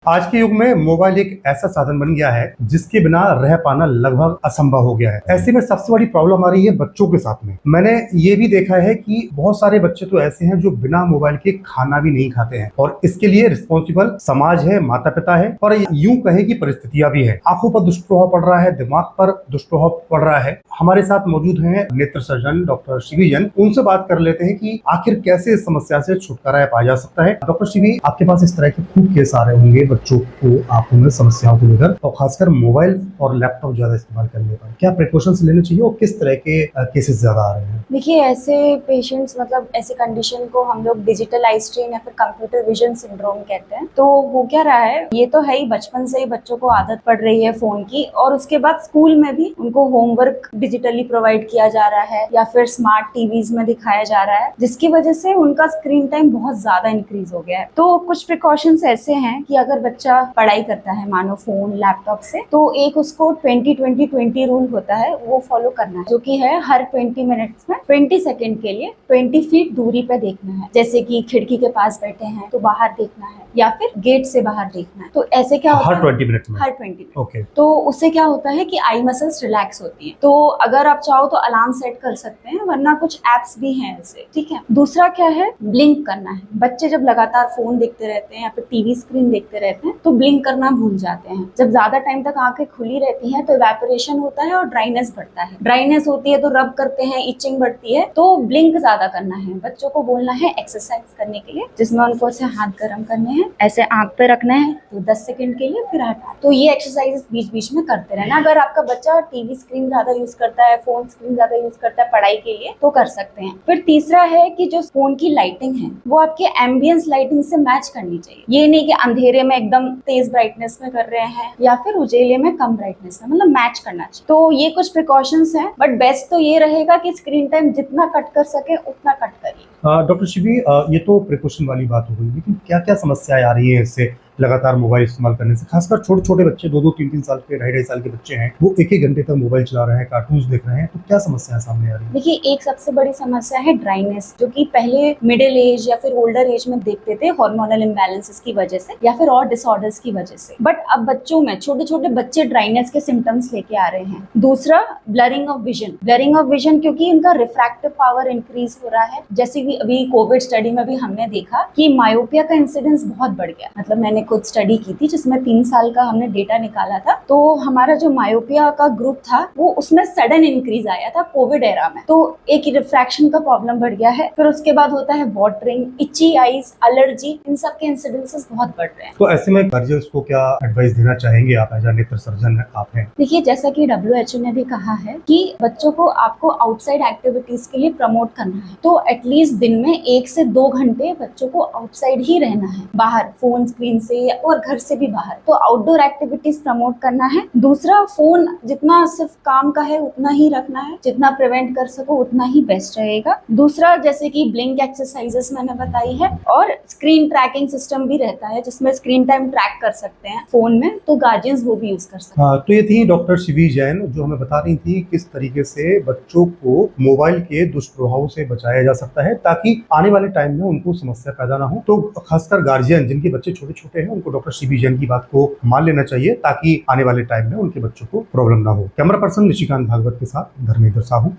आज के युग में मोबाइल एक ऐसा साधन बन गया है जिसके बिना रह पाना लगभग असंभव हो गया है। ऐसे में सबसे बड़ी प्रॉब्लम आ रही है बच्चों के साथ में। मैंने ये भी देखा है कि बहुत सारे बच्चे तो ऐसे हैं जो बिना मोबाइल के खाना भी नहीं खाते हैं और इसके लिए रिस्पॉन्सिबल समाज है, माता पिता है और यूं कहे कि परिस्थितियां भी है। आंखों पर दुष्प्रभाव पड़ रहा है, दिमाग पर दुष्प्रभाव पड़ रहा है। हमारे साथ मौजूद हैं नेत्र सर्जन डॉक्टर शिवी जैन। उनसे बात कर लेते हैं कि आखिर कैसे इस समस्या से छुटकारा पाया जा सकता है। डॉक्टर शिवी, आपके पास इस तरह के खूब केस आ रहे होंगे बच्चों को आंखों में समस्याओं को लेकर और खासकर मोबाइल और लैपटॉप ज्यादा इस्तेमाल करने पर क्या प्रिकॉशंस लेने चाहिए और किस तरह के केसेस ज्यादा आ रहे हैं? देखिए, ऐसे पेशेंट्स मतलब ऐसे कंडीशन को हम लोग डिजिटल आई स्ट्रेन या फिर कंप्यूटर विजन सिंड्रोम कहते हैं। तो हो क्या रहा है, ये तो है ही, बचपन से ही बच्चों को आदत पड़ रही है फोन की और उसके बाद स्कूल में भी उनको होमवर्क डिजिटली प्रोवाइड किया जा रहा है या फिर स्मार्ट टीवीज में दिखाया जा रहा है, जिसकी वजह से उनका स्क्रीन टाइम बहुत ज्यादा इंक्रीज हो गया है। तो कुछ प्रिकॉशंस ऐसे हैं कि अगर बच्चा पढ़ाई करता है मानो फोन लैपटॉप से, तो एक उसको 20-20-20 रूल होता है, वो फॉलो करना है, जो कि है हर 20 मिनट्स में 20 सेकंड के लिए 20 फीट दूरी पे देखना है। जैसे कि खिड़की के पास बैठे हैं तो बाहर देखना है या फिर गेट से बाहर देखना है। तो ऐसे क्या होता है, हर 20 मिनट में? हर 20 मिनट। ओके। तो उससे क्या होता है कि आई मसल्स रिलैक्स होती हैं। तो अगर आप चाहो तो अलार्म सेट कर सकते हैं, वरना कुछ एप्स भी हैं ऐसे, ठीक है। दूसरा क्या है, ब्लिंक करना है। बच्चे जब लगातार फोन देखते रहते हैं या फिर टीवी स्क्रीन देखते रहते हैं तो ब्लिंक करना भूल जाते हैं। जब ज्यादा टाइम तक आंखें खुली रहती हैं तो इवेपोरेशन होता है और ड्राइनेस बढ़ता है। ड्राइनेस होती है तो रब करते हैं, इचिंग बढ़ती है, तो ब्लिंक ज्यादा करना है। बच्चों को बोलना है एक्सरसाइज करने के लिए, जिसमें उनको ऐसे हाथ गर्म करने हैं, ऐसे आंख पे रखना है तो 10 सेकंड के लिए, फिर हटा। तो ये एक्सरसाइज बीच बीच में करते रहना। अगर आपका बच्चा टीवी स्क्रीन ज्यादा यूज करता है, फोन स्क्रीन ज्यादा यूज करता है पढ़ाई के लिए, तो कर सकते हैं। फिर तीसरा है कि जो फोन की लाइटिंग है वो आपके एम्बियंस लाइटिंग से मैच करनी चाहिए। ये नहीं कि अंधेरे में एकदम तेज ब्राइटनेस में कर रहे हैं या फिर उजेले में कम ब्राइटनेस में, मतलब मैच करना चाहिए। तो ये कुछ प्रिकॉशंस हैं, बट बेस्ट तो ये रहेगा कि स्क्रीन टाइम जितना कट कर सके उतना कट करिए। डॉक्टर शिवी, ये तो प्रिकॉशन वाली बात हो गई, लेकिन क्या क्या समस्याएं आ रही हैं इससे लगातार मोबाइल इस्तेमाल करने से? खासकर छोटे छोटे बच्चे, 2-2, 3-3 साल के, 2.5 साल के बच्चे हैं, वो 1-1 घंटे तक मोबाइल चला रहे हैं, कार्टून्स देख रहे हैं, तो क्या समस्याएं सामने आ रही है? देखिए, एक सबसे बड़ी समस्या है ड्राइनेस, जो कि पहले मिडिल एज या फिर ओल्डर एज में देखते थे हार्मोनल इम्बैलेंसेस की वजह से या फिर और डिसऑर्डर्स की वजह से, बट अब बच्चों में छोटे छोटे बच्चे ड्राइनेस के सिम्टम्स लेके आ रहे हैं। दूसरा, blurring of vision. Blurring of vision क्योंकि इनका रिफ्रैक्टिव पावर इंक्रीज हो रहा है। जैसे कि अभी कोविड स्टडी में भी हमने देखा कि मायोपिया का इंसिडेंस बहुत बढ़ गया। मतलब मैंने खुद स्टडी की थी जिसमें 3 साल का हमने डेटा निकाला था, तो हमारा जो मायोपिया का ग्रुप था वो उसमें सडन इंक्रीज आया था कोविड एरा में। तो एक रिफ्रैक्शन का प्रॉब्लम बढ़ गया है। फिर उसके बाद होता है वाटरिंग, इची आईज, एलर्जी, इन सब के इंसिडेंसेस बहुत बढ़ रहे हैं। तो ऐसे में गार्जियंस को क्या एडवाइस देना चाहेंगे आप, एज अ नेत्र सर्जन आप हैं? देखिए, जैसा कि WHO ने भी कहा है कि बच्चों को आपको आउटसाइड एक्टिविटीज के लिए प्रमोट करना है, तो एटलीस्ट दिन में 1 से 2 घंटे बच्चों को आउटसाइड ही रहना है, बाहर फोन स्क्रीन से और घर से भी बाहर। तो आउटडोर एक्टिविटीज प्रमोट करना है। दूसरा, फोन जितना सिर्फ काम का है उतना ही रखना है, जितना प्रिवेंट कर सको उतना ही बेस्ट रहेगा। दूसरा, जैसे कि ब्लिंक एक्सरसाइजेस मैंने बताई है, और स्क्रीन ट्रैकिंग सिस्टम भी रहता है जिसमें स्क्रीन टाइम ट्रैक कर सकते हैं फोन में, तो गार्जियंस वो भी यूज कर सकते हैं। हाँ, तो ये थी डॉक्टर शिवी जैन जो हमें बता रही थी किस तरीके से बच्चों को मोबाइल के दुष्प्रभाव से बचाया जा सकता है ताकि आने वाले टाइम में उनको समस्या पैदा ना हो। तो खासकर गार्जियन जिनके बच्चे छोटे छोटे हैं उनको डॉक्टर शिवी जैन की बात को मान लेना चाहिए ताकि आने वाले टाइम में उनके बच्चों को प्रॉब्लम ना हो। कैमरा पर्सन निशिकांत भागवत के साथ धर्मेंद्र साहू।